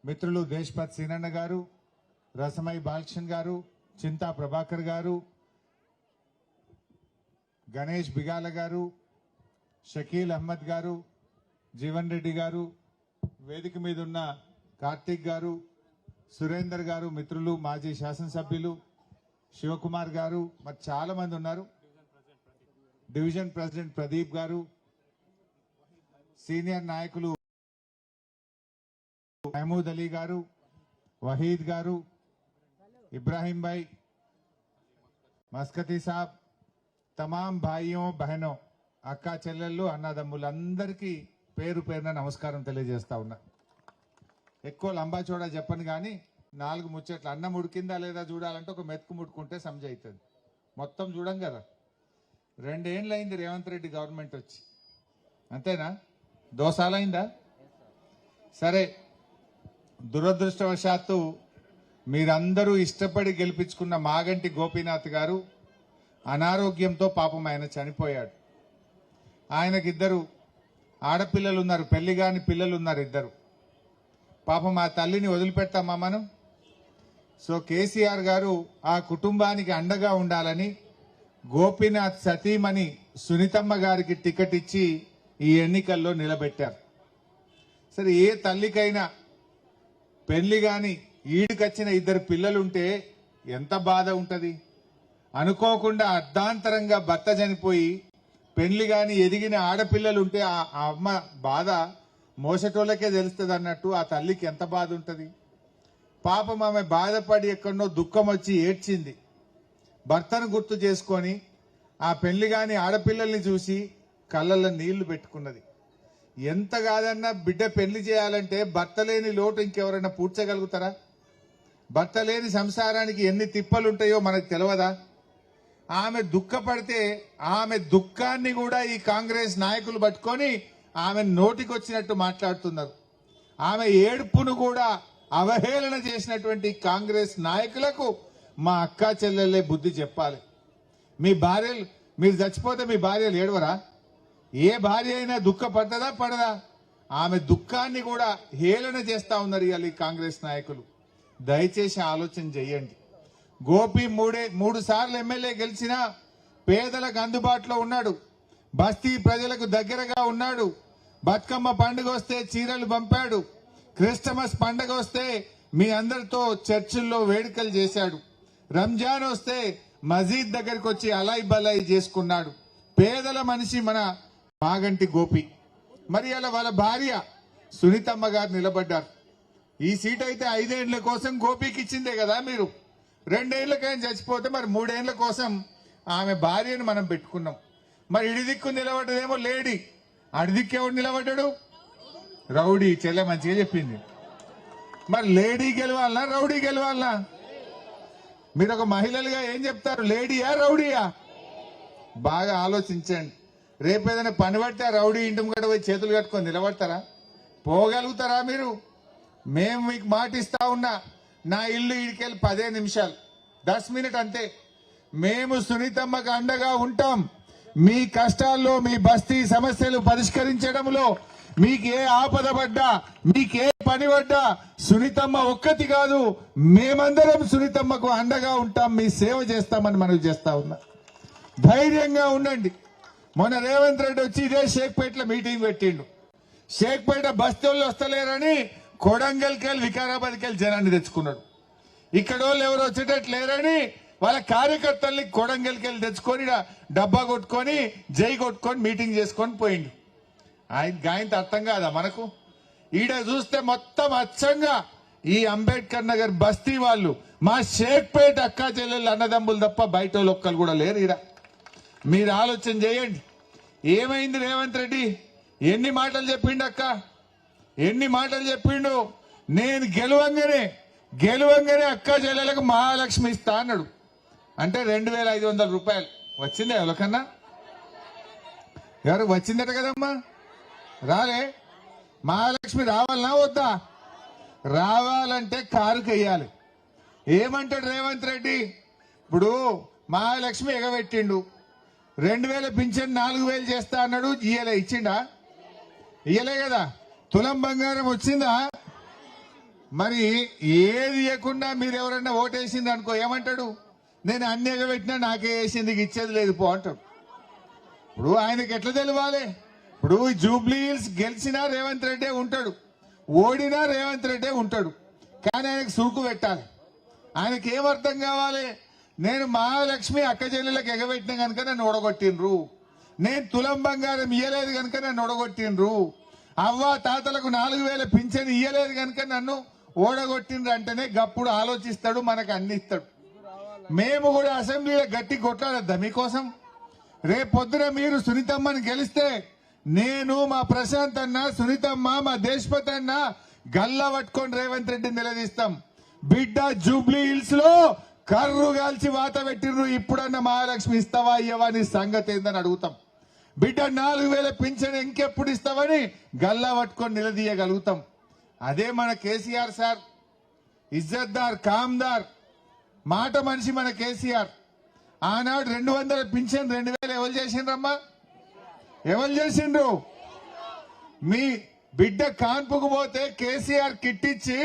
మిత్రులు దేశపత్ సీనన్న గారు, రసమై బాలకృష్ణ గారు, చింతా ప్రభాకర్ గారు, గణేష్ బిగాల గారు, షకీల్ అహ్మద్ గారు, జీవన్ రెడ్డి గారు, వేదిక మీద ఉన్న కార్తీక్ గారు, సురేందర్ గారు, మిత్రులు మాజీ శాసనసభ్యులు శివకుమార్ గారు, మరి చాలా మంది ఉన్నారు. డివిజన్ ప్రెసిడెంట్ ప్రదీప్ గారు, సీనియర్ నాయకులు महमूद अली गारू, वहीद गारू, इब्राहिम भाई, मस्कती साहब, तमाम भाइयों बहनों, अक्का చెల్లెళ్ళు అన్నదమ్ములందరికీ పేరు పేరున నమస్కారం తెలియజేస్తా ఉన్నా. ఎక్కువ లంబా చోడా చెప్పను కానీ 4 ముచ్చట్లు. అన్నం ఉడికిందా లేదా చూడాలంటే ఒక మెతుకు ముట్టుకుంటే సమజ్ అవుతుంది. మొత్తం చూడం కదా. 2 ఏళ్ళైంది రేవంత్ రెడ్డి గవర్నమెంట్ వచ్చి, అంతేనా? 2 సార్లైందా? సరే, దురదృష్టవశాత్తు మీరందరూ ఇష్టపడి గెలిపించుకున్న మాగంటి గోపీనాథ్ గారు అనారోగ్యంతో పాపం ఆయన చనిపోయాడు. ఆయనకిద్దరు ఆడపిల్లలు ఉన్నారు, పెళ్లి కాని పిల్లలు ఉన్నారు, 2. పాపం ఆ తల్లిని వదిలిపెట్టామా మనం? సో కేసీఆర్ గారు ఆ కుటుంబానికి అండగా ఉండాలని గోపీనాథ్ సతీమణి సునీతమ్మ గారికి టికెట్ ఇచ్చి ఈ ఎన్నికల్లో నిలబెట్టారు. సరే, ఏ తల్లికైనా పెళ్లి గాని ఈడికొచ్చిన 2 పిల్లలుంటే ఎంత బాధ ఉంటది? అనుకోకుండా అర్ధాంతరంగా భర్త చనిపోయి పెళ్లి గాని ఎదిగిన ఆడపిల్లలుంటే ఆ అమ్మ బాధ మోసటోళ్ళకే తెలుస్తుంది అన్నట్టు ఆ తల్లికి ఎంత బాధ ఉంటది? పాపం ఆమె బాధపడి ఎక్కడో దుఃఖం వచ్చి ఏడ్చింది. భర్తను గుర్తు చేసుకొని ఆ పెళ్లి గాని ఆడపిల్లల్ని చూసి కళ్ళల్లో నీళ్లు పెట్టుకున్నది. ఎంత కాదన్నా బిడ్డ పెళ్లి చేయాలంటే భర్త లేని లోటు ఇంకెవరైనా పూడ్చగలుగుతారా? భర్త లేని సంసారానికి ఎన్ని తిప్పలుంటాయో మనకు తెలియదా? ఆమె దుఃఖపడితే ఆమె దుఃఖాన్ని కూడా ఈ కాంగ్రెస్ నాయకులు పట్టుకొని ఆమె నోటికొచ్చినట్టు మాట్లాడుతున్నారు. ఆమె ఏడుపును కూడా అవహేళన చేసినటువంటి కాంగ్రెస్ నాయకులకు మా అక్కా చెల్లెళ్ళే బుద్ధి చెప్పాలి. మీ భార్యలు, మీరు చచ్చిపోతే మీ భార్యలు ఏడవరా? ఏ భార్య అయినా దుఃఖపడ్డదా పడదా? ఆమె దుఃఖాన్ని కూడా హేళన చేస్తా ఉన్నారు ఇవాళ ఈ కాంగ్రెస్ నాయకులు. దయచేసి ఆలోచన చెయ్యండి. గోపి 3 సార్లు ఎమ్మెల్యే గెలిచినా పేదలకు అందుబాటులో ఉన్నాడు, బస్తీ ప్రజలకు దగ్గరగా ఉన్నాడు. బతుకమ్మ పండుగ వస్తే చీరలు పంపాడు, క్రిస్టమస్ పండుగ వస్తే మీ అందరితో చర్చిల్లో వేడుకలు చేశాడు, రంజాన్ వస్తే మసీద్ దగ్గరకు వచ్చి అలాయి బలాయి చేసుకున్నాడు. పేదల మనిషి మన మాగంటి గోపి. మరి అలా వాళ్ళ భార్య సునీతమ్మ గారు నిలబడ్డారు. ఈ సీట్ అయితే 5 ఏళ్ల కోసం గోపికి ఇచ్చిందే కదా మీరు. 2 ఏళ్లకైనా చచ్చిపోతే మరి 3 ఏళ్ల కోసం ఆమె భార్యను మనం పెట్టుకున్నాం. మరి ఇడిదిక్కు నిలబడ్డదేమో లేడీ, అడిదిక్కు ఎవడు నిలబడ్డాడు? రౌడీ. చెల్లె మంచిగా చెప్పింది. మరి లేడీ గెలవాలనా రౌడీ గెలవాలనా? మీరు ఒక మహిళలుగా ఏం చెప్తారు, లేడీయా రౌడీయా? బాగా ఆలోచించండి. రేపేదైనా పని పడితే ఆ రౌడీ ఇంటి ముంగట పోయి చేతులు కట్టుకొని నిలబడతారా? పోగలుగుతారా మీరు? మేము మీకు మాట ఇస్తా ఉన్నా, నా ఇల్లు ఇడికెళ్ళి 10 నిమిషాలు, 10 మినిట్ అంతే. మేము సునీతమ్మకు అండగా ఉంటాం. మీ కష్టాల్లో, మీ బస్తీ సమస్యలు పరిష్కరించడంలో మీకు ఏ ఆపద పడ్డా, మీకే పని పడ్డా సునీతమ్మ ఒక్కటి కాదు, మేమందరం సునీతమ్మకు అండగా ఉంటాం, మీ సేవ చేస్తామని మనవి చేస్తా ఉన్నా. ధైర్యంగా ఉండండి. మొన్న రేవంత్ రెడ్డి వచ్చి ఇదే షేక్పేటలో మీటింగ్ పెట్టిండు. షేక్పేట బస్తీల్లో వస్తలేరని కొడంగల్కి వెళ్ళి వికారాబాద్కి వెళ్ళి జనాన్ని తెచ్చుకున్నాడు. ఇక్కడ వాళ్ళు ఎవరు వచ్చేటట్టు లేరని వాళ్ళ కార్యకర్తల్ని కొడంగల్కి వెళ్ళి తెచ్చుకొని డబ్బా కొట్టుకొని జై కొట్టుకొని మీటింగ్ చేసుకొని పోయిండు. ఆయనతో అర్థం కాదా మనకు? ఈడ చూస్తే మొత్తం అచ్చంగా ఈ అంబేద్కర్ నగర్ బస్తీ వాళ్ళు, మా షేక్పేట అక్కా చెల్లెళ్ళు అన్నదమ్ములు తప్ప బయట వాళ్ళు ఒక్కరు కూడా లేరు ఈడ. మీరు ఆలోచన చేయండి. ఏమైంది రేవంత్ రెడ్డి? ఎన్ని మాటలు చెప్పిండు అక్క, ఎన్ని మాటలు చెప్పిండు. నేను గెలవంగానే అక్క చెల్లెలకు మహాలక్ష్మి ఇస్తా అన్నాడు. అంటే 2500 రూపాయలు వచ్చిందా ఎవరికన్నా? ఎవరు వచ్చిందట కదమ్మా? రాలే. మహాలక్ష్మి రావాలనా వద్దా? రావాలంటే కారుకి వెయ్యాలి. ఏమంటాడు రేవంత్ రెడ్డి? ఇప్పుడు మహాలక్ష్మి ఎగబెట్టిండు, 2000 పింఛన్ 4000 చేస్తా అన్నాడు. ఇయ్యలే, ఇచ్చిండా? ఇయ్యలే కదా. తులం బంగారం వచ్చిందా? మరి ఏది ఇవ్వకుండా మీరు ఎవరన్నా ఓటేసింది అనుకో ఏమంటాడు, నేను అన్ని ఎగబెట్టినా నాకే వేసింది ఇచ్చేది లేదు పో అంటాడు. ఇప్పుడు ఆయనకి ఎట్లా తెలియాలి? ఇప్పుడు జూబ్లీ హిల్స్ గెలిచినా రేవంత్ రెడ్డి ఉంటాడు, ఓడినా రేవంత్ రెడ్డి ఉంటాడు. కానీ ఆయనకు సూకు పెట్టాలి. ఆయనకి ఏం అర్థం కావాలి? నేను మహాలక్ష్మి అక్క చెల్లెలకు ఎగబెట్టిన కనుక నన్ను ఓడగొట్టిండ్రు, నేను తులం బంగారం ఇయ్యలేదు కనుక నన్ను ఓడగొట్టిండ్రు, అవ్వ తాతలకు 4000 పింఛన్ ఇయ్యలేదు కనుక నన్ను ఓడగొట్టిండ్రు అంటేనే గప్పుడు ఆలోచిస్తాడు, మనకు అన్ని ఇస్తాడు. మేము కూడా అసెంబ్లీలో గట్టి కొట్లాడద్దా మీకోసం? రేపొద్దున మీరు సునీతమ్మని గెలిస్తే నేను మా ప్రశాంత్ అన్న, సునీతమ్మ, మా దేశపతి అన్న గల్లా పట్టుకొని రేవంత్ రెడ్డిని నిలదీస్తాం. బిడ్డ జూబ్లీ హిల్స్ లో కర్రు గాల్చి వాత పెట్టిర్రు, ఇప్పుడన్నా మహాలక్ష్మి ఇస్తావా ఇయ్యవా నీ సంగతి ఏందని అడుగుతాం. బిడ్డ 4000 పింఛన్ ఇంకెప్పుడు ఇస్తావని గల్లా పట్టుకొని నిలదీయగలుగుతాం. అదే మన కేసీఆర్ సార్, ఇజ్జత్దార్, కామ్దార్, మాట మనిషి మన కేసీఆర్. ఆనాడు 200 పింఛన్ 2000 ఎవరు చేసిండ్రమ్మా? ఎవరు చేసిండ్రు? మీ బిడ్డ కాన్పుకు పోతే కేసీఆర్ కిట్టిచ్చి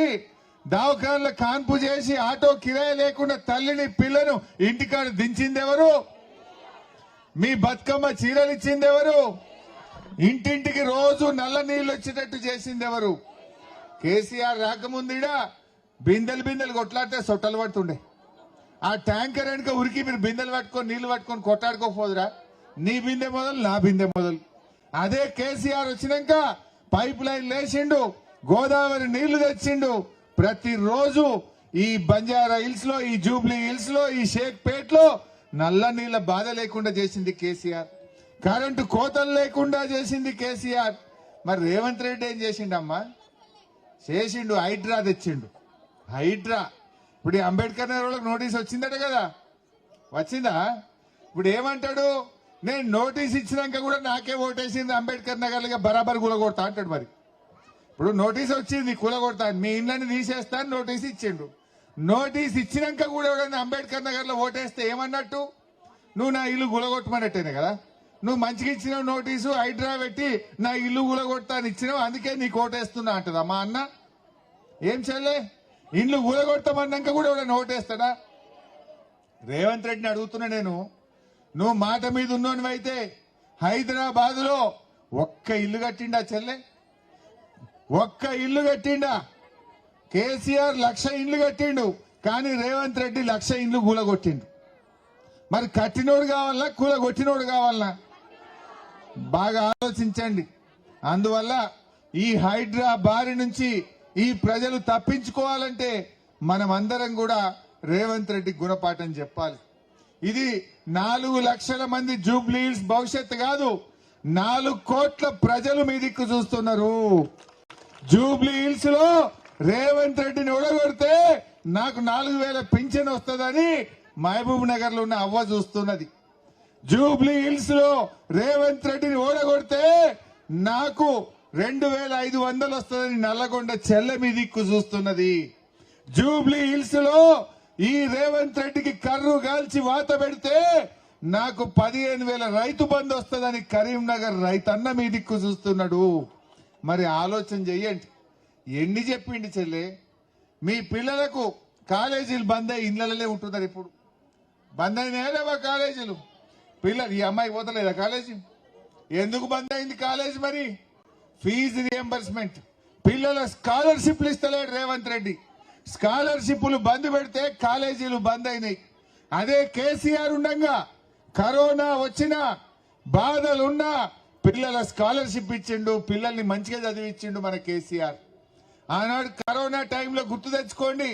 దవాఖానలో కాన్పు చేసి ఆటో కిరాయి లేకుండా తల్లిని పిల్లను ఇంటికాడ దించిందెవరు? మీ బతుకమ్మ చీరలు ఇచ్చిందెవరు? ఇంటింటికి రోజు నల్ల నీళ్లు వచ్చేటట్టు చేసిందెవరు? కేసీఆర్ రాకముందుడా బిందెలు కొట్లాడితే సొట్టలు పడుతుండే. ఆ ట్యాంకర్ వెనుక ఉరికి మీరు బిందెలు పట్టుకొని నీళ్లు పట్టుకొని కొట్టాడుకోపోదురా? నీ బిందె మొదలు, నా బిందె మొదలు. అదే కేసీఆర్ వచ్చినాక పైప్ లైన్ లేచిండు, గోదావరి నీళ్లు తెచ్చిండు. ప్రతిరోజు ఈ బంజారా హిల్స్ లో, ఈ జూబ్లీ హిల్స్ లో, ఈ షేక్పేట్ లో నల్ల నీళ్ల బాధ లేకుండా చేసింది కేసీఆర్. కరెంటు కోతలు లేకుండా చేసింది కేసీఆర్. మరి రేవంత్ రెడ్డి ఏం చేసిండమ్మా? చేసిండు, హైడ్రా తెచ్చిండు. హైడ్రా ఇప్పుడు అంబేద్కర్ నగర్ నోటీస్ వచ్చిందట కదా, వచ్చిందా? ఇప్పుడు ఏమంటాడు? నేను నోటీస్ ఇచ్చినాక కూడా నాకే ఓటేసింది అంబేద్కర్ నగర్లో బరాబర్ కూలగొడతా అంటాడు. మరి ఇప్పుడు నోటీస్ వచ్చింది కూలగొడతా, మీ ఇళ్ళని తీసేస్తాను నోటీస్ ఇచ్చిండు. నోటీస్ ఇచ్చినాక కూడా ఎవడన్నా అంబేద్కర్ నగర్ లో ఓటేస్తే ఏమన్నట్టు? నువ్వు నా ఇల్లు గులగొట్టమన్నట్టేనే కదా. నువ్వు మంచిగా ఇచ్చినావు నోటీసు, హైడ్రా పెట్టి నా ఇల్లు గులగొడతా అని ఇచ్చినావు, అందుకే నీకు ఓటేస్తున్నా అంటదా మా అన్న? ఏం చెల్లే, ఇల్లు గులగొడతామన్నాక కూడా ఎవడన్నా ఓటేస్తాడా? రేవంత్ రెడ్డిని అడుగుతున్నా నేను, నువ్వు మాట మీద ఉన్నోనివైతే హైదరాబాద్ లో ఒక్క ఇల్లు కట్టిండా చెల్లె? ఒక్క ఇల్లు కట్టిండా? కేసీఆర్ 1,00,000 ఇండ్లు కట్టిండు, కానీ రేవంత్ రెడ్డి 1,00,000 ఇండ్లు కూలగొట్టిండు. మరి కట్టినోడు కావాలన్నా కూలగొట్టినోడు కావాలన్నా? బాగా ఆలోచించండి. అందువల్ల ఈ హైడ్రా బారి నుంచి ఈ ప్రజలు తప్పించుకోవాలంటే మనం అందరం కూడా రేవంత్ రెడ్డి గుణపాఠం చెప్పాలి. ఇది 4 లక్షల మంది జూబ్లీ హిల్స్ భవిష్యత్తు కాదు, 4 కోట్ల ప్రజలు మీ దిక్కు చూస్తున్నారు. జూబ్లీ హిల్స్ లో రేవంత్ రెడ్డిని ఓడగొడితే నాకు 4000 పింఛన్ వస్తుందని మహబూబ్ నగర్ లో ఉన్న అవ్వ చూస్తున్నది. జూబ్లీ హిల్స్ లో రేవంత్ రెడ్డిని ఓడగొడితే నాకు 2500 వస్తుందని నల్లగొండ చెల్లె మీ దిక్కు చూస్తున్నది. జూబ్లీ హిల్స్ లో ఈ రేవంత్ రెడ్డికి కర్రు గాల్చి వాత పెడితే నాకు 15,000 రైతు బంధు వస్తుందని కరీంనగర్ రైతన్న మీ దిక్కు చూస్తున్నాడు. మరి ఆలోచన చెయ్యండి. ఎన్ని చెప్పిండి చెల్లె? మీ పిల్లలకు కాలేజీలు బంద్ అయ్యి ఇళ్లలోనే ఉంటున్నారు. ఇప్పుడు బంద్ అయినాయా లేవా కాలేజీలు? పిల్లలు, ఈ అమ్మాయి పోతలేదా కాలేజీ? ఎందుకు బంద్ అయింది కాలేజీ? మరి ఫీజు రియంబర్స్మెంట్, పిల్లల స్కాలర్షిప్లు ఇస్తలేడు రేవంత్ రెడ్డి. స్కాలర్షిప్లు బంద్ పెడితే కాలేజీలు బంద్ అయినాయి. అదే కేసీఆర్ ఉండగా కరోనా వచ్చినా బాధలున్నా పిల్లల స్కాలర్షిప్ ఇచ్చిండు, పిల్లల్ని మంచిగా చదివించిండు మన కేసీఆర్. ఆనాడు కరోనా టైంలో గుర్తు తెచ్చుకోండి,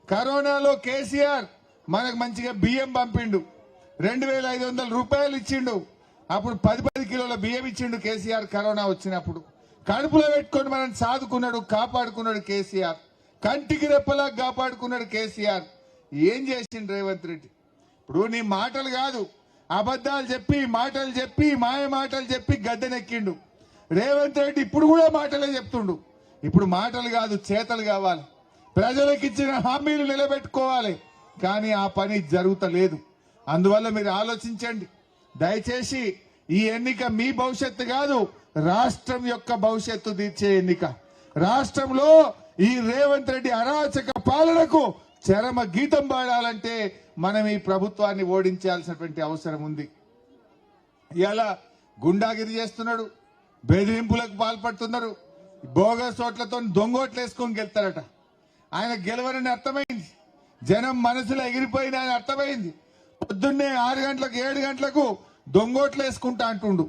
కరోనాలో కేసీఆర్ మనకు మంచిగా బియ్యం పంపిండు, 2,500 రూపాయలు ఇచ్చిండు. అప్పుడు 10 కిలోల బియ్యం ఇచ్చిండు కేసీఆర్. కరోనా వచ్చినప్పుడు కడుపులో పెట్టుకొని మనం సాదుకున్నాడు, కాపాడుకున్నాడు కేసీఆర్. కంటికి రెప్పలా కాపాడుకున్నాడు కేసీఆర్. ఏం చేసిండు రేవంత్ రెడ్డి? ఇప్పుడు నీ మాటలు కాదు, అబద్దాలు చెప్పి, మాటలు చెప్పి, మాయ మాటలు చెప్పి గద్దెనెక్కిండు రేవంత్ రెడ్డి. ఇప్పుడు కూడా మాటలే చెప్తుండు. ఇప్పుడు మాటలు కాదు, చేతలు కావాలి. ప్రజలకు ఇచ్చిన హామీలు నిలబెట్టుకోవాలి, కానీ ఆ పని జరుగుతలేదు. అందువల్ల మీరు ఆలోచించండి దయచేసి. ఈ ఎన్నిక మీ భవిష్యత్తు కాదు, రాష్ట్రం యొక్క భవిష్యత్తు తీర్చే ఎన్నిక. రాష్ట్రంలో ఈ రేవంత్ రెడ్డి అరాచక పాలనకు చరమ గీతం పాడాలంటే మనం ఈ ప్రభుత్వాన్ని ఓడించాల్సినటువంటి అవసరం ఉంది. ఇలా గుండాగిరి చేస్తున్నాడు, బెదిరింపులకు పాల్పడుతున్నారు, బోగస్ ఓట్లతో దొంగోట్లు వేసుకొని గెలుతారట. ఆయన గెలవరని అర్థమైంది, జనం మనసులో ఎగిరిపోయిన ఆయన అర్థమైంది. పొద్దున్నే 6 గంటలకు 7 గంటలకు దొంగోట్లు వేసుకుంటా అంటుండు.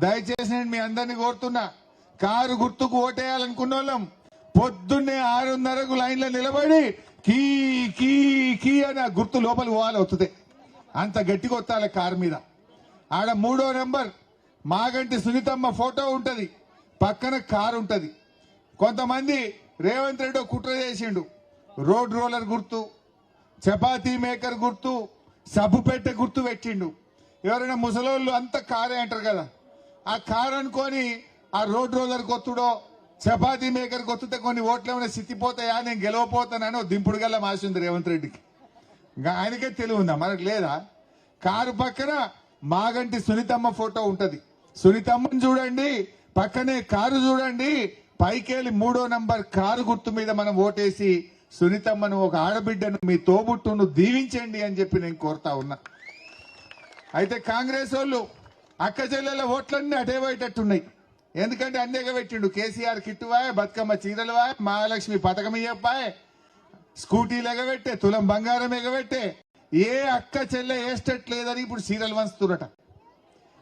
దయచేసి నేను మీ అందరినీ కోరుతున్నా, కారు గుర్తుకు ఓటేయాలనుకున్న వాళ్ళం పొద్దున్నే 6:30కు లైన్లో నిలబడి కీ కీ కీ అని ఆ గుర్తు లోపలికి పోవాలి అవుతుంది. అంత గట్టిగా వస్తాలి కారు మీద. ఆడ 3వ నెంబర్ మాగంటి సునీతమ్మ ఫోటో ఉంటది, పక్కన కారు ఉంటది. కొంతమంది రేవంత్ రెడ్డి కుట్ర చేసిండు, రోడ్ రోలర్ గుర్తు, చపాతీ మేకర్ గుర్తు, సబ్బు పెట్టె గుర్తు పెట్టిండు. ఎవరైనా ముసలోళ్ళు అంతా కారే అంటారు కదా, ఆ కారు అనుకొని ఆ రోడ్ రోలర్ కొత్తుడో చపాతీ మేకర్ కొత్తుతే కొన్ని ఓట్లు ఏమైనా సిత్తిపోతాయా, నేను గెలవపోతానని దింపుడు గల్ల మాసింది రేవంత్ రెడ్డికి. ఇంకా ఆయనకే తెలివి ఉందా, మనకు లేదా? కారు పక్కన మాగంటి సునీతమ్మ ఫోటో ఉంటది, సునీతమ్మని చూడండి, పక్కనే కారు చూడండి, పైకెళ్ళి 3వ నెంబర్ కారు గుర్తు మీద మనం ఓటేసి సునీతమ్మను, ఒక ఆడబిడ్డను, మీ తోబుట్టును దీవించండి అని చెప్పి నేను కోరుతా ఉన్నా. అయితే కాంగ్రెస్ వాళ్ళు అక్క చెల్లెల ఓట్లన్నీ అటే పోయేటట్టున్నాయి. ఎందుకంటే అన్నీ ఎగబెట్టిండు. కేసీఆర్ కిట్టువాయ్, బతుకమ్మ చీరలువాయ్, మహాలక్ష్మి పథకం ఇయ్యపాయ్, స్కూటీలు ఎగబెట్టే, తులం బంగారం ఎగబెట్టే, ఏ అక్క చెల్లె ఏ స్టేట్ లేదని ఇప్పుడు సీరియల్ వంచుతురట.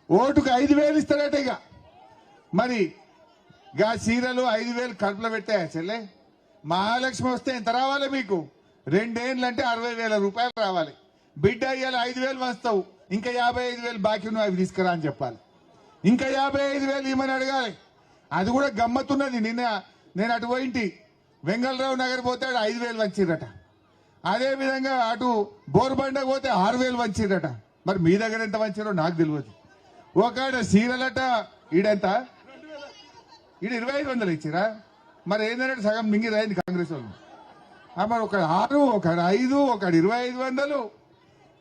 ఓటుకు 5,000 ఇస్తారట. ఇక మరి గా సీరలు 5,000 కడుపులో పెట్టాయా చెల్లె? మహాలక్ష్మి వస్తే ఎంత రావాలి మీకు? 2 ఏళ్ళు అంటే 60,000 రూపాయలు రావాలి. బిడ్డ అయ్యాలి 5,000 వంచుతావు, ఇంకా 55,000 బాకీ నువ్వు అవి తీసుకురా అని చెప్పాలి. ఇంకా 55,000 ఇవ్వమని అడగాలి. అది కూడా గమ్మత్తున్నది. నేను అటు పోయింటి వెంగళరావు నగర్ పోతే 5,000 వంచిరట. అదే విధంగా అటు బోర్బండకు పోతే 6,000 వంచిరట. మరి మీ దగ్గర ఎంత వంచారో నాకు తెలియదు. ఒకడ సీరలట ఈడెంత, ఈడు 2,500 ఇచ్చిరా. మరి ఏంటంటే సగం మింగిరైంది కాంగ్రెస్ వాళ్ళు. మరి ఒకడు 6, ఒకడు 5, ఒకడు 2,500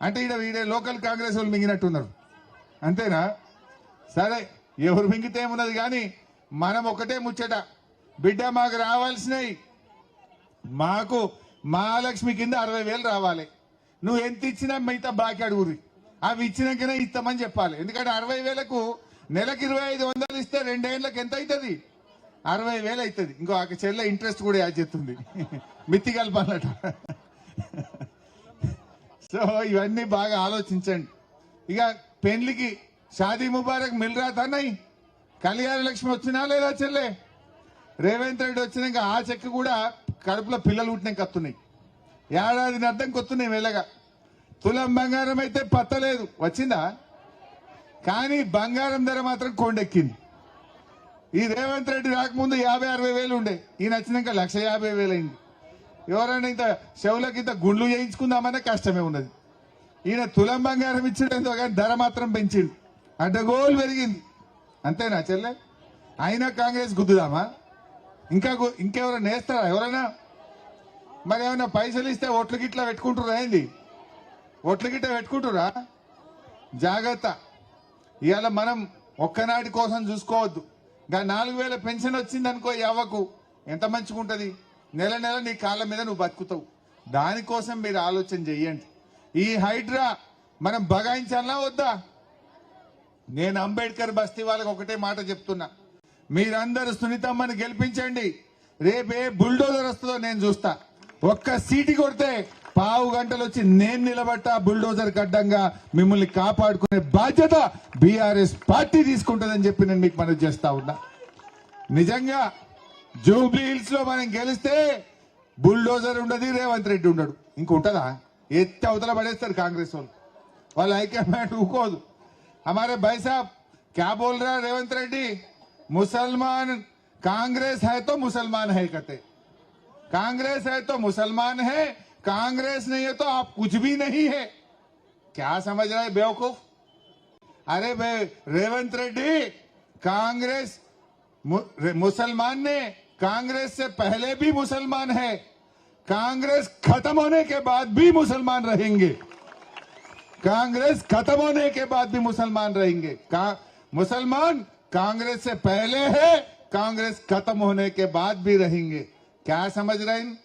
అంటే ఈడ లోకల్ కాంగ్రెస్ వాళ్ళు మింగినట్టున్నారు. అంతేనా? సరే, ఎవరు మింగితే ఏమున్నది కానీ మనం ఒకటే ముచ్చట, బిడ్డ మాకు రావాల్సినవి, మాకు మహాలక్ష్మి కింద 60,000 రావాలి. నువ్వు ఎంత ఇచ్చినా మిగతా బాకీ అడుగురి, అవి ఇచ్చినాకనే ఇస్తామని చెప్పాలి. ఎందుకంటే 60,000కు నెలకు 2,500 ఇస్తే 2 ఏళ్ళకి ఎంత అవుతుంది? 60,000 అవుతుంది. ఇంకో ఆ చెల్లె ఇంట్రెస్ట్ కూడా యాడ్ చేస్తుంది, మిత్తి కలపాలట. సో ఇవన్నీ బాగా ఆలోచించండి. ఇక పెళ్లికి షాదీ ముబారక్ మిల్ రాతన్నాయి, కళ్యాణ లక్ష్మి వచ్చినా లేదా చెల్లె? రేవంత్ రెడ్డి వచ్చినాక ఆ చెక్ కూడా కడుపులో పిల్లలు పుట్టినాక వస్తున్నాయి, ఏడాదిని అర్థం కొత్తున్నాయి మెల్లగా. తులం బంగారం అయితే పత్తలేదు, వచ్చిందా? కానీ బంగారం ధర మాత్రం కొండెక్కింది. ఈ రేవంత్ రెడ్డి రాకముందు 50-60 ఉండే, ఈయన వచ్చినాక 1,50,000 అయింది. ఎవరైనా ఇంత చెవులకి ఇంత గుండ్లు చేయించుకుందామనే కష్టమే ఉన్నది. ఈయన తులం బంగారం ఇచ్చిండేందో కానీ ధర మాత్రం పెంచిండు, అడ్డగోలు పెరిగింది. అంతేనా చెల్లె? అయినా కాంగ్రెస్ గుద్దుదామా? ఇంకెవరైనా నేస్తారా ఎవరైనా? మరి ఏమైనా పైసలు ఇస్తే ఓట్లు గిట్లా పెట్టుకుంటురా? ఏంది ఓట్లు గిట్లా పెట్టుకుంటురా? జాగ్రత్త. ఇవాళ మనం ఒక్కనాటి కోసం చూసుకోవద్దు. ఇంకా 4,000 పెన్షన్ వచ్చింది అనుకో, అవ్వకు ఎంత మంచిగా ఉంటుంది. నెల నెల నీ కాళ్ళ మీద నువ్వు బతుకుతావు. దానికోసం మీరు ఆలోచన చెయ్యండి. ఈ హైడ్రా మనం బగాయించాలా వద్దా? నేను అంబేద్కర్ బస్తీ వాళ్ళకి ఒకటే మాట చెప్తున్నా, మీరందరూ సునీతమ్మని గెలిపించండి. రేపే బుల్డోజర్ వస్తుందో నేను చూస్తా. ఒక్క సీటు కొడితే 15 గంటలు వచ్చి నేను నిలబట్ట బుల్డోజర్ గడ్డంగా మిమ్మల్ని కాపాడుకునే బాధ్యత బీఆర్ఎస్ పార్టీ తీసుకుంటుందని చెప్పి నేను మీకు మనవి చేస్తా ఉన్నా. నిజంగా జూబ్లీ హిల్స్ లో మనం గెలిస్తే బుల్డోజర్ ఉండదు, రేవంత్ రెడ్డి ఉండడు. ఇంకుంటదా? ఎత్తి అవతల పడేస్తారు కాంగ్రెస్ వాళ్ళు. వాళ్ళ హైకమాండ్ ఊకోదు. हमारे भाई साहब क्या बोल रहा है रेवंत रेड्डी? मुसलमान कांग्रेस है तो मुसलमान है कहते, कांग्रेस है तो मुसलमान है, कांग्रेस नहीं है तो आप कुछ भी नहीं है। क्या समझ रहा है बेवकूफ? अरे रेवंत रेड्डी, कांग्रेस मुसलमान ने कांग्रेस से पहले भी मुसलमान है, कांग्रेस खत्म होने के बाद भी मुसलमान रहेंगे, कांग्रेस खत्म होने के बाद भी मुसलमान रहेंगे। मुसलमान कांग्रेस से पहले है, कांग्रेस खत्म होने के बाद भी रहेंगे। क्या समझ रहे हैं?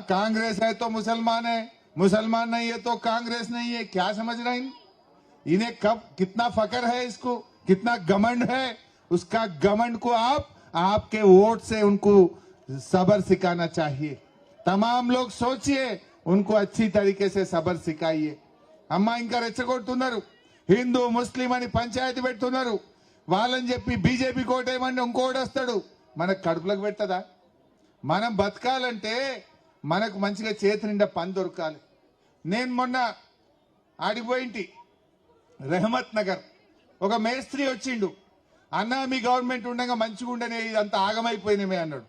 कांग्रेस है तो मुसलमान है, मुसलमान नहीं है तो कांग्रेस नहीं है, क्या समझ रहे हैं? इन्हें कब कितना फकर है, इसको कितना घमंड है, उसका घमंड को आपके वोट से उनको सबर सिखाना चाहिए। तमाम लोग सोचिए, उनको अच्छी तरीके से सबर सिखाइए। అమ్మ ఇంకా రెచ్చగొడుతున్నారు, హిందూ ముస్లిం అని పంచాయతీ పెడుతున్నారు. వాళ్ళని చెప్పి బీజేపీ కోటేయమంటే ఇంకోటి వస్తాడు, మనకు కడుపులకు పెట్టదా? మనం బతకాలంటే మనకు మంచిగా చేతి నిండా పని దొరకాలి. నేను మొన్న ఆడిపోయింటి రెహమత్ నగర్, ఒక మేస్త్రి వచ్చిండు. అన్నా మీ గవర్నమెంట్ ఉండగా మంచిగా ఉండనే ఇదంతా ఆగమైపోయినమే అన్నాడు.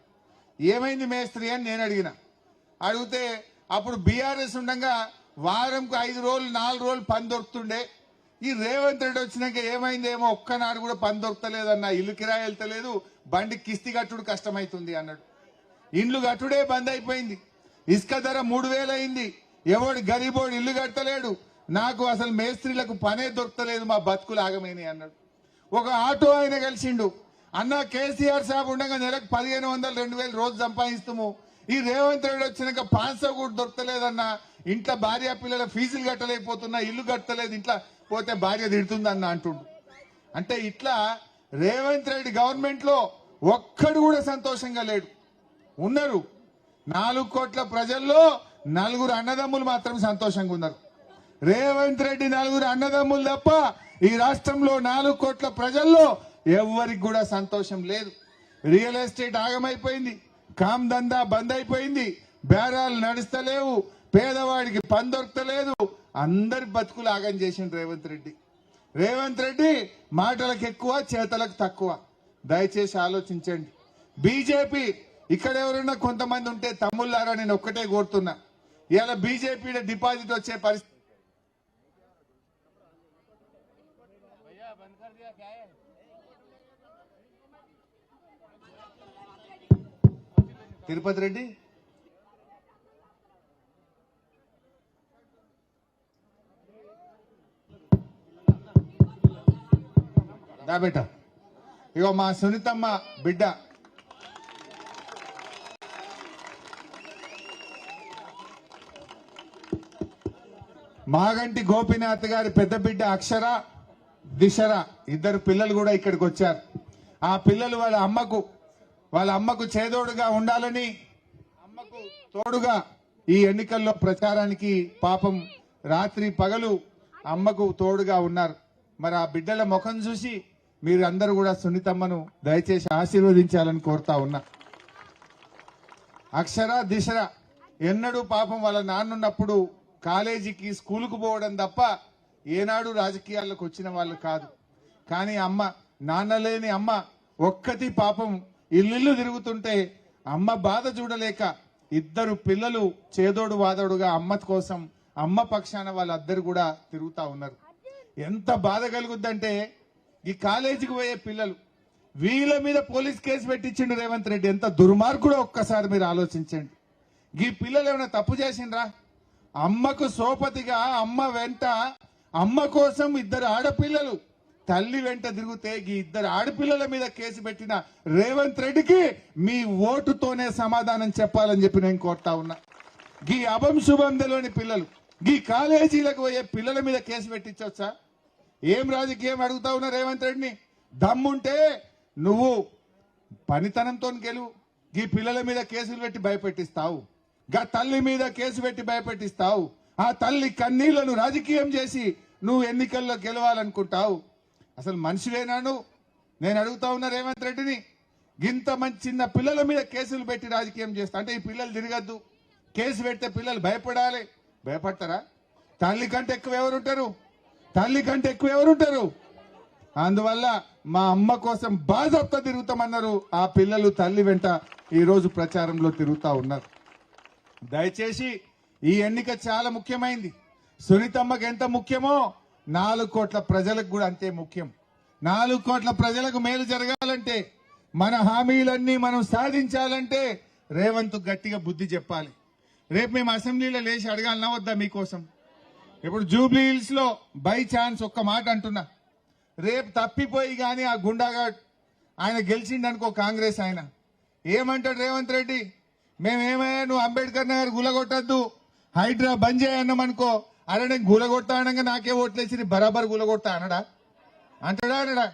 ఏమైంది మేస్త్రి అని నేను అడిగితే అప్పుడు బీఆర్ఎస్ ఉండగా వారంకు 5 రోజులు 4 రోజులు పని దొరుకుతుండే. ఈ రేవంత్ రెడ్డి వచ్చినాక ఏమైందేమో, ఒక్కనాడు కూడా పని దొరకలేదన్న, ఇల్లు కిరాయి వెళ్తలేదు, బండి కిస్తీ కట్టుడు కష్టమైతుంది అన్నాడు. ఇండ్లు కట్టుడే బంద్ అయిపోయింది, ఇసుక ధర 3000 అయింది, ఎవడు గరీబోడు ఇల్లు కట్టలేడు, నాకు అసలు మేస్త్రీలకు పనే దొరకలేదు, మా బతుకులు ఆగమైనాయి అన్నాడు. ఒక ఆటో ఆయన కలిసిండు, అన్న కేసీఆర్ సాబ్ ఉండగా నెలకు 1500 2000 రోజు సంపాదిస్తాము, ఈ రేవంత్ రెడ్డి వచ్చినాక 500 కూడా దొరకలేదన్న, ఇంట్లో భార్య పిల్లల ఫీజులు కట్టలేకపోతున్నా, ఇల్లు కట్టలేదు, ఇంట్లో పోతే భార్య తిడుతుందన్న అంటుండు. అంటే ఇట్లా రేవంత్ రెడ్డి గవర్నమెంట్ లో ఒక్కడు కూడా సంతోషంగా లేడు. ఉన్నారు 4 కోట్ల ప్రజల్లో 4 అన్నదమ్ములు మాత్రం సంతోషంగా ఉన్నారు. రేవంత్ రెడ్డి 4 అన్నదమ్ములు తప్ప ఈ రాష్ట్రంలో 4 కోట్ల ప్రజల్లో ఎవరికి కూడా సంతోషం లేదు. రియల్ ఎస్టేట్ ఆగమైపోయింది, కామ్ దందా బంద్ అయిపోయింది, బేరాలు నడుస్తలేవు, పేదవాడికి పని దొరకలేదు, అందరి బతుకులు ఆగం చేసిండు రేవంత్ రెడ్డి. రేవంత్ రెడ్డి మాటలకు ఎక్కువ, చేతలకు తక్కువ. దయచేసి ఆలోచించండి. బీజేపీ ఇక్కడ ఎవరైనా కొంతమంది ఉంటే తమ్ముళ్ళారా, నేను ఒక్కటే కోరుతున్నా, ఇవాళ బీజేపీ డిపాజిట్ వచ్చే పరిస్థితి తిరుపతి రెడ్డి దా బేట, ఇగో మా సునీతమ్మ బిడ్డ మాగంటి గోపీనాథ్ గారి పెద్ద బిడ్డ అక్షర, దిశర, 2 పిల్లలు కూడా ఇక్కడికి వచ్చారు. ఆ పిల్లలు వాళ్ళ అమ్మకు చేదోడుగా ఉండాలని, అమ్మకు తోడుగా ఈ ఎన్నికల్లో ప్రచారానికి పాపం రాత్రి పగలు అమ్మకు తోడుగా ఉన్నారు. మరి ఆ బిడ్డల ముఖం చూసి మీరు అందరూ కూడా సునీతమ్మను దయచేసి ఆశీర్వదించాలని కోరుతా ఉన్నా. అక్షర, దిశర ఎన్నడూ పాపం వాళ్ళ నాన్నున్నప్పుడు కాలేజీకి స్కూలుకు పోవడం తప్ప ఏనాడు రాజకీయాల్లోకి వచ్చిన వాళ్ళు కాదు. కానీ అమ్మ, నాన్న లేని అమ్మ ఒక్కటి పాపం ఇల్లు తిరుగుతుంటే అమ్మ బాధ చూడలేక 2 పిల్లలు చేదోడు వాదోడుగా అమ్మ కోసం, అమ్మ పక్షాన వాళ్ళందరూ కూడా తిరుగుతా ఉన్నారు. ఎంత బాధ కలుగుద్దంటే, ఈ కాలేజీకి పోయే పిల్లలు, వీళ్ళ మీద పోలీస్ కేసు పెట్టించిండు రేవంత్ రెడ్డి. ఎంత దుర్మార్గుడో ఒక్కసారి మీరు ఆలోచించండి. ఈ పిల్లలు ఏమైనా తప్పు చేసిండ్రా? అమ్మకు సోపతిగా అమ్మ వెంట, అమ్మ కోసం 2 ఆడపిల్లలు తల్లి వెంట తిరిగితే ఈ 2 ఆడపిల్లల మీద కేసు పెట్టిన రేవంత్ రెడ్డికి మీ ఓటుతోనే సమాధానం చెప్పాలని చెప్పి నేను కోరుతా ఉన్నా. ఈ అభం శుభం తెలియని పిల్లలు, ఈ కాలేజీలకు పోయే పిల్లల మీద కేసు పెట్టించవచ్చా? ఏం రాజకీయం అడుగుతా ఉన్నా రేవంత్ రెడ్డిని? దమ్ముంటే నువ్వు పనితనంతో గెలువు. ఈ పిల్లల మీద కేసులు పెట్టి భయపెట్టిస్తావు, గా తల్లి మీద కేసు పెట్టి భయపెట్టిస్తావు, ఆ తల్లి కన్నీళ్లను రాజకీయం చేసి నువ్వు ఎన్నికల్లో గెలవాలనుకుంటావు. అసలు మనిషివేనా నువ్వు? నేను అడుగుతా ఉన్నా రేవంత్ రెడ్డిని. ఇంత మంచి చిన్న పిల్లల మీద కేసులు పెట్టి రాజకీయం చేస్తా అంటే ఈ పిల్లలు తిరగద్దు, కేసు పెడితే పిల్లలు భయపడాలి. భయపడతారా? తల్లి కంటే ఎక్కువ ఎవరుంటారు? అందువల్ల మా అమ్మ కోసం బాధతో తిరుగుతామన్నారు ఆ పిల్లలు. తల్లి వెంట ఈ రోజు ప్రచారంలో తిరుగుతా ఉన్నారు. దయచేసి ఈ ఎన్నిక చాలా ముఖ్యమైంది. సునీతమ్మకి ఎంత ముఖ్యమో 4 కోట్ల ప్రజలకు కూడా అంతే ముఖ్యం. 4 కోట్ల ప్రజలకు మేలు జరగాలంటే, మన హామీలన్నీ మనం సాధించాలంటే రేవంత్ గట్టిగా బుద్ధి చెప్పాలి. రేపు మేము అసెంబ్లీలో లేచి అడగాలన్నా వద్దా మీకోసం? ఇప్పుడు జూబ్లీ హిల్స్ లో బై ఛాన్స్ ఒక్క మాట అంటున్నా, రేపు తప్పిపోయి కానీ ఆ గుండాగాడ్ ఆయన గెలిచిండనుకో కాంగ్రెస్ ఆయన ఏమంటాడు రేవంత్ రెడ్డి? మేమేమయ్యా నువ్వు అంబేద్కర్ నగర్ గులగొట్టద్దు, హైడ్రా బంద్ చేయన్నాం అనుకో, అరే నేను గులగొడతా అనగా నాకే ఓట్లేసి బరాబర్ గులగొడతా అనడా? అంటాడా?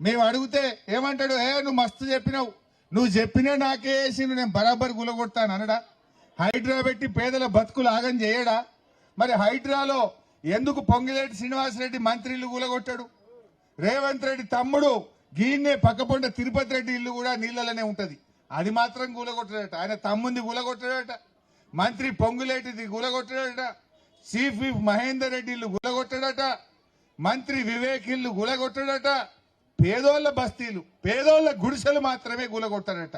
మేము అడిగితే ఏమంటాడు, నువ్వు మస్తు చెప్పినావు, నువ్వు చెప్పినా నాకే వేసి నేను బరాబర్ గులగొడతాను అనడా? హైడ్రా పెట్టి పేదల బతుకులు ఆగం చేయడా? మరి హైడ్రాలో ఎందుకు పొంగిలేటి శ్రీనివాసరెడ్డి మంత్రి ఇల్లు కూలగొట్టాడు? రేవంత్ రెడ్డి తమ్ముడు గీన్నే పక్కపొండ తిరుపతి రెడ్డి ఇల్లు కూడా నీళ్లలోనే ఉంటది, అది మాత్రం కూలగొట్టాడట. ఆయన తమ్ముంది కూలగొట్టాడట, మంత్రి పొంగులేటిది కూలగొట్టాడట, చీఫ్ విప్ మహేందర్ రెడ్డి ఇల్లు కూలగొట్టాడట, మంత్రి వివేక్ ఇల్లు కూలగొట్టాడట, పేదోళ్ల బస్తీలు పేదోళ్ల గుడిసెలు మాత్రమే కూలగొట్టాడట.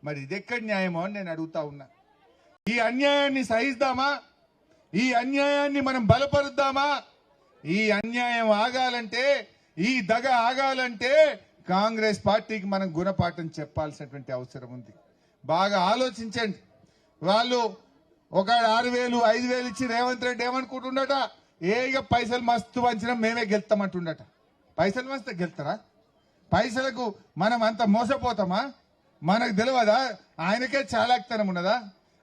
మరి ఇదెక్కడి న్యాయమో అని నేను అడుగుతా ఉన్నా. ఈ అన్యాయాన్ని సహిద్దామా? ఈ అన్యాయాన్ని మనం బలపరుద్దామా? ఈ అన్యాయం ఆగాలంటే, ఈ దగ ఆగాలంటే కాంగ్రెస్ పార్టీకి మనం గుణపాఠం చెప్పాల్సినటువంటి అవసరం ఉంది. బాగా ఆలోచించండి. వాళ్ళు ఒక 6,000 5,000 ఇచ్చి రేవంత్ రెడ్డి ఏమనుకుంటుండట, ఇక పైసలు మస్తు వంచినా మేమే గెలుస్తామంటుండట. పైసలు మస్తు గెలుతారా? పైసలకు మనం అంత మోసపోతామా? మనకు తెలియదా? ఆయనకే చాలాక్తనం ఉన్నదా?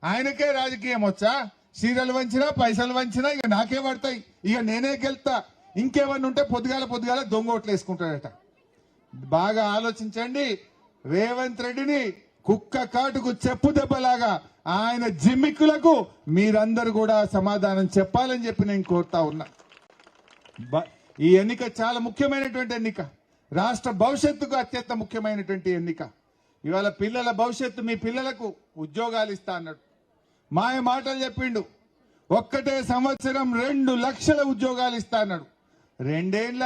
ఆయనకే రాజకీయం వచ్చా? చీరలు వంచినా పైసలు వంచినా ఇక నాకే పడతాయి, ఇక నేనే గెలుతా, ఇంకేమన్నా ఉంటే పొద్దుగాల దొంగ ఓట్లు వేసుకుంటాడట. బాగా ఆలోచించండి. రేవంత్ రెడ్డిని కుక్క కాటుకు చెప్పు దెబ్బలాగా ఆయన జిమ్మిక్కులకు మీరందరూ కూడా సమాధానం చెప్పాలని చెప్పి నేను కోరుతా ఉన్నా. ఈ ఎన్నిక చాలా ముఖ్యమైనటువంటి ఎన్నిక, రాష్ట్ర భవిష్యత్తుకు అత్యంత ముఖ్యమైనటువంటి ఎన్నిక. ఇవాళ పిల్లల భవిష్యత్తు, మీ పిల్లలకు ఉద్యోగాలు ఇస్తా అన్నాడు, మాయ మాటలు చెప్పిండు. ఒక్కటే సంవత్సరం 2 లక్షల ఉద్యోగాలు ఇస్తా అన్నాడు. 2 ఏళ్ళ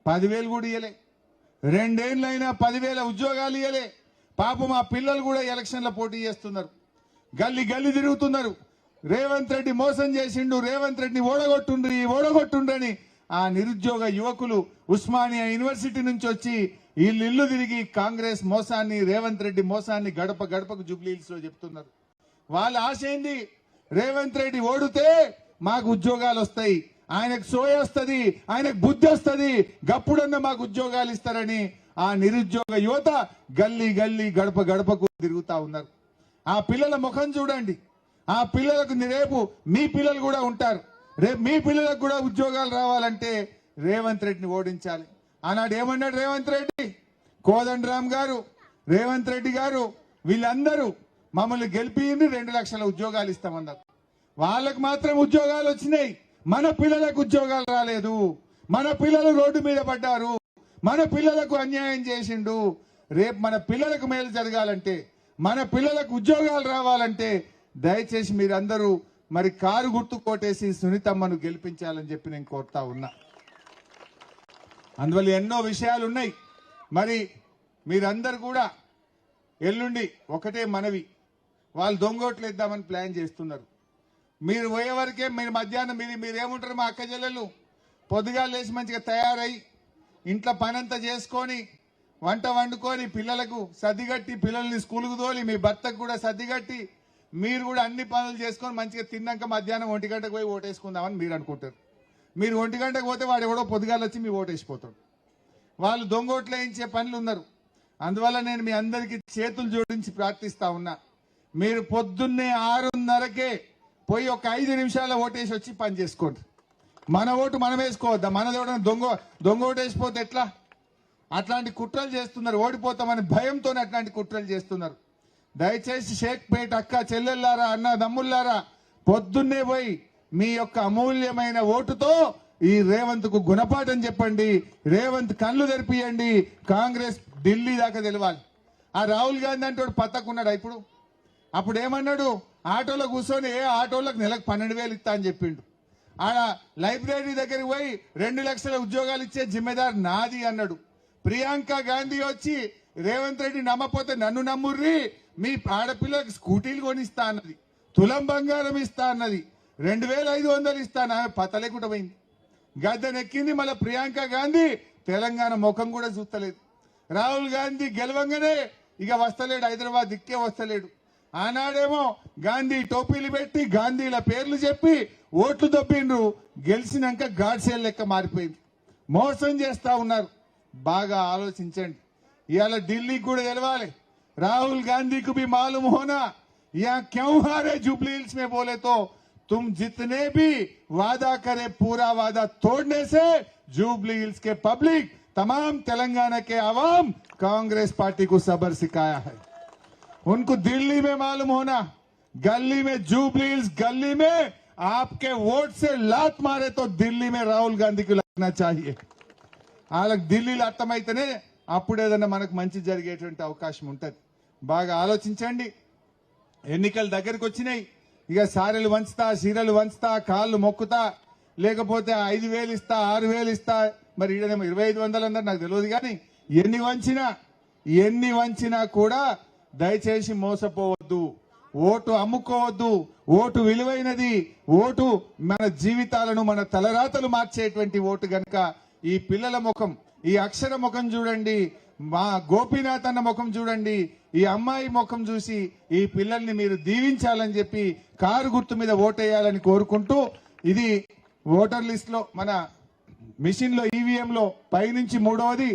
10,000 కూడా ఇయ్యలే. 2 ఏళ్ళైనా 10,000 ఉద్యోగాలు ఇయ్యలే. పాపం మా పిల్లలు కూడా ఎలక్షన్ల పోటీ చేస్తున్నారు, గల్లీ తిరుగుతున్నారు. రేవంత్ రెడ్డి మోసం చేసిండు, రేవంత్ రెడ్డిని ఓడగొట్టుండ్రని ఆ నిరుద్యోగ యువకులు ఉస్మానియా యూనివర్సిటీ నుంచి వచ్చి ఇల్లు తిరిగి కాంగ్రెస్ మోసాన్ని, రేవంత్ రెడ్డి మోసాన్ని గడపకు జూబ్లీహిల్స్ లో చెప్తున్నారు. వాళ్ళ ఆశ ఏంది? రేవంత్ రెడ్డి ఓడితే మాకు ఉద్యోగాలు వస్తాయి, ఆయనకు సోయ వస్తుంది, ఆయనకు బుద్ధి వస్తుంది, గప్పుడన్నా మాకు ఉద్యోగాలు ఇస్తారని ఆ నిరుద్యోగ యువత గల్లీ గడపకు తిరుగుతా ఉన్నారు. ఆ పిల్లల ముఖం చూడండి. ఆ పిల్లలకు రేపు మీ పిల్లలు కూడా ఉంటారు. రేపు మీ పిల్లలకు కూడా ఉద్యోగాలు రావాలంటే రేవంత్ రెడ్డిని ఓడించాలి. ఆనాడు ఏమన్నాడు రేవంత్ రెడ్డి? కోదండరామ్ గారు, రేవంత్ రెడ్డి గారు వీళ్ళందరూ మమ్మల్ని గెలిపిండి 2 లక్షల ఉద్యోగాలు ఇస్తామన్నారు. వాళ్ళకు మాత్రం ఉద్యోగాలు వచ్చినాయి, మన పిల్లలకు ఉద్యోగాలు రాలేదు. మన పిల్లలు రోడ్డు మీద పడ్డారు, మన పిల్లలకు అన్యాయం చేసిండు. రేపు మన పిల్లలకు మేలు జరగాలంటే, మన పిల్లలకు ఉద్యోగాలు రావాలంటే దయచేసి మీరందరూ మరి కారు గుర్తు కోటేసి సునీతమ్మను గెలిపించాలని చెప్పి నేను కోరుతా ఉన్నా. అందువల్ల ఎన్నో విషయాలు ఉన్నాయి. మరి మీరందరూ కూడా ఎల్లుండి ఒకటే మనవి, వాళ్ళు దొంగోట్లు ఇద్దామని ప్లాన్ చేస్తున్నారు. మీరు పోయే వరకే మీరు మధ్యాహ్నం మీరేముంటారు? మా అక్క చెల్లెలు పొద్దుగా లేచి మంచిగా తయారై ఇంట్లో పనంతా చేసుకొని వంట వండుకొని పిల్లలకు సర్దిగట్టి పిల్లల్ని స్కూల్కు తోలి మీ భర్తకు కూడా సర్దిగట్టి మీరు కూడా అన్ని పనులు చేసుకొని మంచిగా తిన్నాక మధ్యాహ్నం 1 గంటకు పోయి ఓటేసుకుందామని మీరు అనుకుంటారు. మీరు 1 గంటకు పోతే వాడు ఎవడో పొద్దుగాల వచ్చి మీ ఓటేసిపోతాడు. వాళ్ళు దొంగోట్లు వేయించే పనులు ఉన్నారు. అందువల్ల నేను మీ అందరికీ చేతులు జోడించి ప్రార్థిస్తా ఉన్నా, మీరు పొద్దున్నే 6:30కే పోయి ఒక 5 నిమిషాల ఓటేసి వచ్చి పని చేసుకోండి. మన ఓటు మనం వేసుకోవద్దా? మనదోడ దొంగ ఓటేసిపోతే ఎట్లా? అట్లాంటి కుట్రలు చేస్తున్నారు, ఓడిపోతామని భయంతో అట్లాంటి కుట్రలు చేస్తున్నారు. దయచేసి షేక్పేట అక్క చెల్లెల్లారా, అన్న దమ్ముల్లారా, పొద్దున్నే పోయి మీ యొక్క అమూల్యమైన ఓటుతో ఈ రేవంత్ కు గుణపాఠం చెప్పండి. రేవంత్ కళ్ళు తెరిపియండి. కాంగ్రెస్ ఢిల్లీ దాకా తెలవాలి. ఆ రాహుల్ గాంధీ అంటే పత్తకున్నాడు. అప్పుడు ఏమన్నాడు? ఆటోలో కూర్చొని ఆటోలకు నెలకు 12,000 ఇస్తా అని చెప్పిండు. ఆడ లైబ్రరీ దగ్గరికి పోయి 2 లక్షల ఉద్యోగాలు ఇచ్చే జిమ్మెదారు నాది అన్నాడు. ప్రియాంక గాంధీ వచ్చి రేవంత్ రెడ్డి నమ్మపోతే నన్ను నమ్ముర్రి, మీ ఆడపిల్లలకు స్కూటీలు కొనిస్తా అన్నది, తులం బంగారం ఇస్తా అన్నది, 2,500 ఇస్తాను. ఆమె పతలేకుండా పోయింది, గద్దెనెక్కింది. మళ్ళీ ప్రియాంక గాంధీ తెలంగాణ ముఖం కూడా చూస్తలేదు. రాహుల్ గాంధీ గెలవంగానే ఇక వస్తలేడు, హైదరాబాద్ దిక్కే వస్తలేడు. ఆనాడేమో గాంధీ టోపీలు పెట్టి గాంధీల పేర్లు చెప్పి ఓట్లు దొబ్బిండ్రు. గెలిచినాక గాడ్సేల్ లెక్క మారిపోయింది. మోసం చేస్తా ఉన్నారు. బాగా ఆలోచించండి. ఇవాళ ఢిల్లీకి కూడా తెలవాలి. రాహుల్ గాంధీకి भी मालूम होना या क्यों हारे जुबली हिल्स में बोले तो तुम जितने भी वादा करे पूरा वादा तोड़ने से जुबली हिल्स के पब्लिक तमाम तेलंगाना के आवाम कांग्रेस पार्टी को सबर सिखाया है। उनको दिल्ली में मालूम होना, गली में जुबली हिल्स गली में आपके वोट से लात मारे तो दिल्ली में राहुल गांधी को लगना चाहिए। వాళ్ళకి ఢిల్లీలో అర్థమైతేనే అప్పుడు ఏదన్నా మనకు మంచి జరిగేటువంటి అవకాశం ఉంటుంది. బాగా ఆలోచించండి. ఎన్నికల దగ్గరికి వచ్చినాయి. ఇక సారెలు వంచుతా, సీరలు వంచుతా, కాళ్ళు మొక్కుతా, లేకపోతే 5,000 ఇస్తా, 6,000 ఇస్తా, మరి ఈడనేమో 2,500 అన్నారు, నాకు తెలియదు. కానీ ఎన్ని వంచినా కూడా దయచేసి మోసపోవద్దు. ఓటు అమ్ముకోవద్దు. ఓటు విలువైనది. ఓటు మన జీవితాలను, మన తలరాతలు మార్చేటువంటి ఓటు గనక ఈ పిల్లల ముఖం, ఈ అక్షర ముఖం చూడండి, మా గోపీనాథ్ అన్న ముఖం చూడండి, ఈ అమ్మాయి ముఖం చూసి ఈ పిల్లల్ని మీరు దీవించాలని చెప్పి కారు గుర్తు మీద ఓటేయాలని కోరుకుంటూ, ఇది ఓటర్ లిస్ట్ లో మన మిషన్ లో ఈవీఎం లో పైనుంచి 3వది.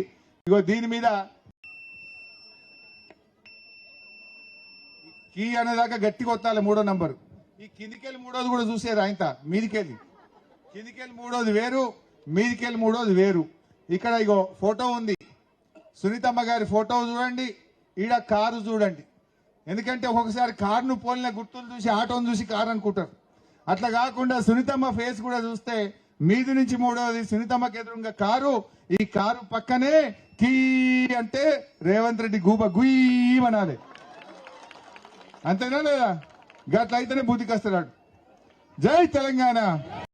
ఇగో దీని మీద కీ అనేదాకా గట్టిగా కొట్టాలి 3వ నంబరు. ఈ కిందికెళ్ళి 3వది కూడా చూసారు. ఆయన మీదికెళ్ళి కిందికెళ్ళి 3వది వేరు, మీదికెళ్ళి 3వది వేరు. ఇక్కడ ఇగో ఫోటో ఉంది, సునీతమ్మ గారి ఫోటో చూడండి, ఈడ కారు చూడండి. ఎందుకంటే ఒక్కొక్కసారి కారును పోలిన గుర్తులు చూసి ఆటోను చూసి కారు అనుకుంటారు. అట్లా కాకుండా సునీతమ్మ ఫేస్ కూడా చూస్తే మీది నుంచి 3వది సునీతమ్మకి ఎదురుగా కారు, ఈ కారు పక్కనే కీ అంటే రేవంత్ రెడ్డి గూబ గుయ్యి అనాలి. అంతేనా లేదా? గట్లయితేనే బుద్ధికి వస్తాడు. జై తెలంగాణ.